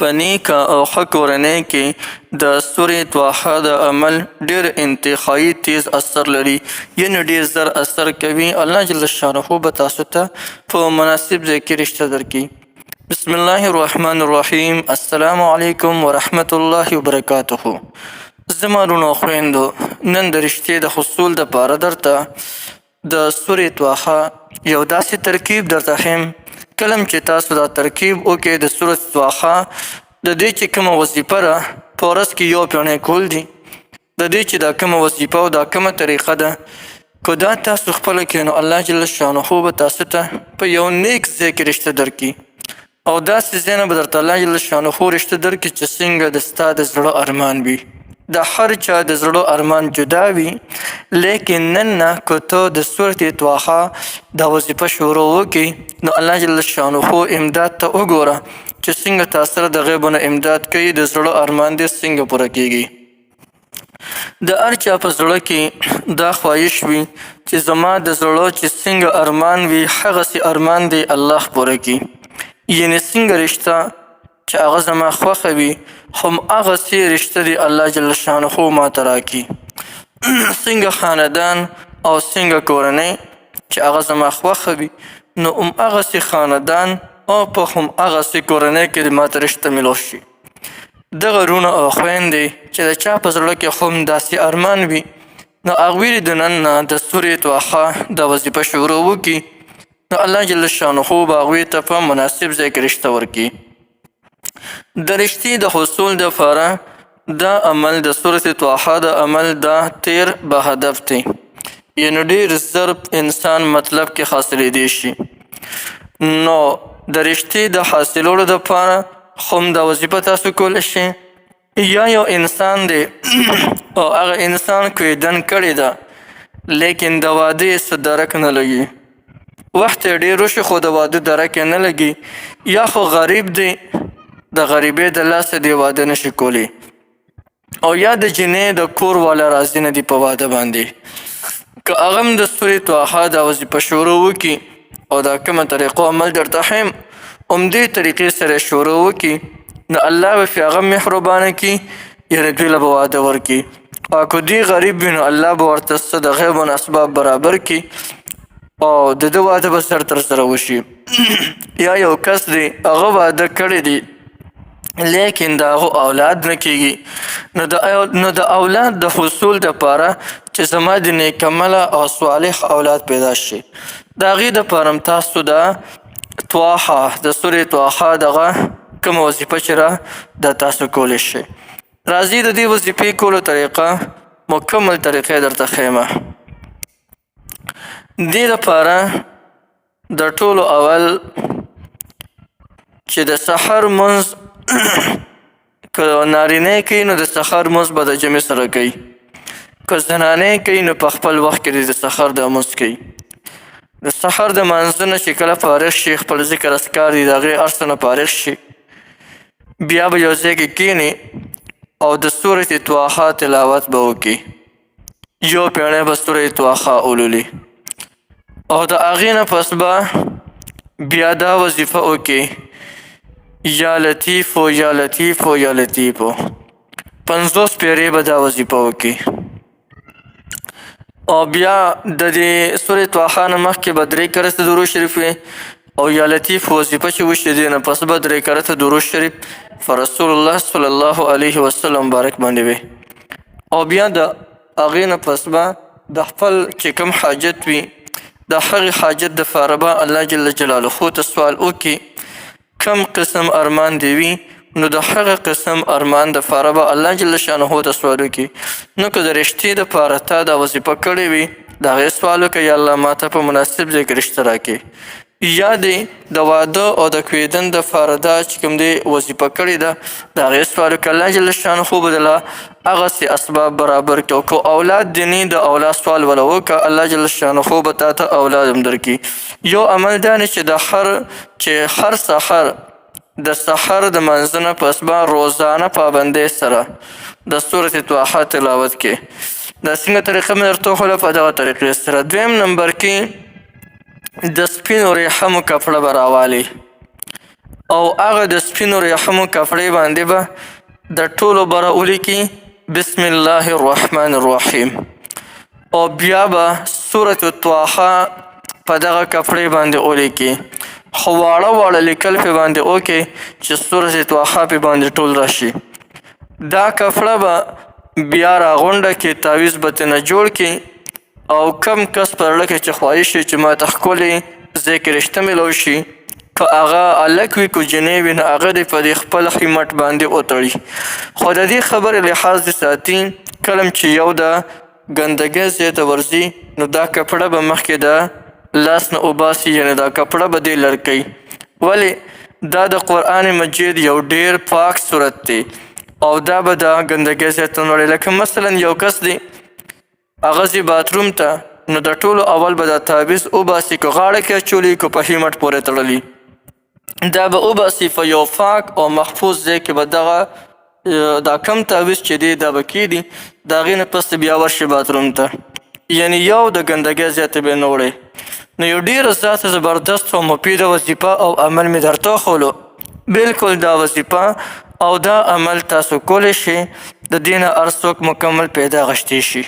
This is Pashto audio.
په نیکه او ښه کورنۍ کې د سورې طه د عمل ډېر انتهایي تیز اثر لري، یعنې ډېر زر اثر کوي. الله جل شانه به تاسو ته په مناسب ځای کې رشته درکړي. بسم الله الرحمن الرحیم. السلام علیکم ورحمت الله وبرکاته. زما وروڼو او خویندو، نن د رشتې د حصول دپاره درته د سورې طه یو داسې ترکیب درته ښیم. کله چې تاسو دا ترکیب وکړئ د سورت طه، د دې چې کومه وظیفه ده په ورځ کې یو پیونی کول دي. د دې چې دا کومه وظیفه او دا کومه طریقه ده، که دا تاسو خپله کړئ نو الله جل شانه به تاسو ته په یو نیک ځای کې رشته درکړي، او داسې ځای نه به درته الله جل شانه رشته درکړي چې څنګه د ستا د زړه ارمان وي. د هر چا د زړه ارمان جدا وي، لیکن نن نه که ته د سورت طه دا وظیفه شروع وکړي نو الله جل شانه امداد ته وګوره چې څنګه تا سره د غیبو نه امداد کوي، د زړه ارمان دې څنګه پوره کېږي. د هر چا په زړه کې دا خواهش وي چې زما د زړه چې څنګه ارمان وي هغسې ارمان دی الله پوره کړي، یعنې څنګه رشته چې هغه زما خوښه وي هم هغسې رشته دی الله جل شانه ماته راکړي. څنګه خاندان او څنګه کورنۍ چې هغه زما خوښه وي نو هم هغسې خاندان او په هم هغسې کورنۍ کې ماته رشته میلاو شي. دغه وروڼه او خویندې چې د چا په زړه کې هم داسې ارمان وي نو هغوی د نن نه د سورې طه دا وظیفه شروع وکړي نو الله جل شانه به هغوی ته په مناسب ځای کې رشته ورکړي. د رشتې د حصول دپاره دا عمل د سورت طه د عمل دا تیر به هدف دی، یعنې ډېر زر انسان مطلب کې حاصلېدی شي. نو د رشتې د حاصلولو دپاره هم دا وظیفه تاسو کولی شئ، یا یو انسان دی او هغه انسان کویدن کړې ده لیکن د واده یې څه درک نه لګي، وخت یې ډېر وشي خو د واده درک یې نه لګي، یا خو غریب دی د غریبۍ د لاسه دی واده نشي کولی، او یا د جنۍ د کور والا راضي نه دي په واده باندې. که هغه هم د سورې طه دا وظیفه شروع وکړي او دا کومه طریقه عمل درته ښیم همدې طریقې سره شروع وکړي نو الله به پرې هغه مهربانه کړي، یعنې دوی له به واده ورکړي. او که دوی غریب وي نو الله به ورته څه د غیبو نه اسباب برابر کړي او د ده واده به سر تر سره وشي. یا یو کس دی هغه واده کړی دی لیکن د هغه اولاد نه کېږي، نو د اولاد د حصول دپاره چې زما د نیک عمله او صالح اولاد پیدا شي، د هغې دپاره هم تاسو د طه د سورې طه دغه کومه وظیفه چې را دا تاسو کولی شئ. راځئ د دې وظیفې کولو طریقه مکمل طریقې درته ښیمه. دې دپاره د ټولو اول چې د سحر لمونځ که نارینه کوي نو د سحر لمونځ به د جمع سره کوي، که زنانې کوي نو په خپل وخت کې د سحر د لمونځ کوي. د سحر د لمانځه نه چې کله فارغ شي خپل ذکر اذکار دي د هغې هر څه نه فارغ شي، بیا به یو ځای کې کښېني او د سورت طه تلاوت به وکړي، یو پیړۍ به سورت طه ولولي، او د هغې نه پس به بیا دا وظیفه وکړي یا لطیفو یا لطیفو یا لطیفو، 50 پیرې به دا وظیفه وکړي. او بیا د دې سورې طه نه مخکې به 3 کرته درود شریف وي، او یا لطیف وظیفه چې وشي دې نه پس به 3 کرته درود شریف پر رسول الله صلی الله علیه وسلم مبارک باندې وي. او بیا د هغې نه پس به د خپل چې کوم حاجت وي د هغې حاجت دپاره به الله جل جلاله ته سوال وکړي، کم قسم ارمان دی وي نو د هغه قسم ارمان دپاره به الله جل شانه ته سوال وکړي. نو که د رشتې دپاره تا دا وظیفه کړې وي د هغې سوال وکړه یا الله ماته په مناسب ځای کې رشته راکړي، یا دې د واده او د کویدن دپاره دا چې کوم دی وظیفه کړې ده د هغې سوال وکړه، الله جل شانه به دله هغسې اسباب برابر کړي. او که اولاد دې نه د اولاد سوال وله وکړه الله جل شانه به تا ته اولاد هم درکړي. یو عمل دا دی چې هر سحر د سحر د لمانځه نه پس به روزانه پابندۍ سره د سورت طه تلاوت کې. دا څنګه طریقه مې درته وښوله په دغه طریقې سره. دویم نمبر کې د سپینو ریحمو کپړه به راوالي او هغه د سپینو ریحمو کپړې باندې به د ټولو بره ولیکي بسم الله الرحمن الرحیم او بیا به سورة طه په دغه کپړې باندې ولیکي خو واړه واړه لیکل پې باندې وکړي چې سورة طه پې باندې ټول راشي. دا کپړه به بیا راغونډه کړي، تعویض به ترېنه جوړ کړي او کم کس په زړه کې چې خواهش وي چې ماته ښکلې ځای کې رشته میلاو شي، که هغه هلک وي که جنۍ وي نو هغه دې په دې خپل خیمټ باندې وتړي. خو د دې خبرې لحاظ دې ساتي کله چې یو د ګندګۍ ځای ته ورځي نو دا کپړه به مخکې د لاس نه وباسي، یعنې دا کپړه به دې لر کوي. ولې دا د قرآن مجید یو ډیر پاک صورت دی او دا به د ګندګۍ ځای ته نوړي. لکه مثلا یو کس دی هغه ځي باتروم ته نو د ټولو اول به دا تعویض وباسي، که غاړه کې اچولی که په هیمټ پورې تړلی، دا به وباسي په یو پاک او محفوظ ځای کې به دغه دا کم تعویض چې دی دا به کیدي، د هغې نه پس بیا ورشي باتروم ته، یعنی یو د ګندګۍ ځای ته به یې نه وړی. نو یو ډېره ذاته زبردست او مفیده وظیفه او عمل مې درته وښولو. بلکل دا وظیفه او دا عمل تاسو کولی شئ، د دې نه هر څوک مکمل پیدا غشتی شي.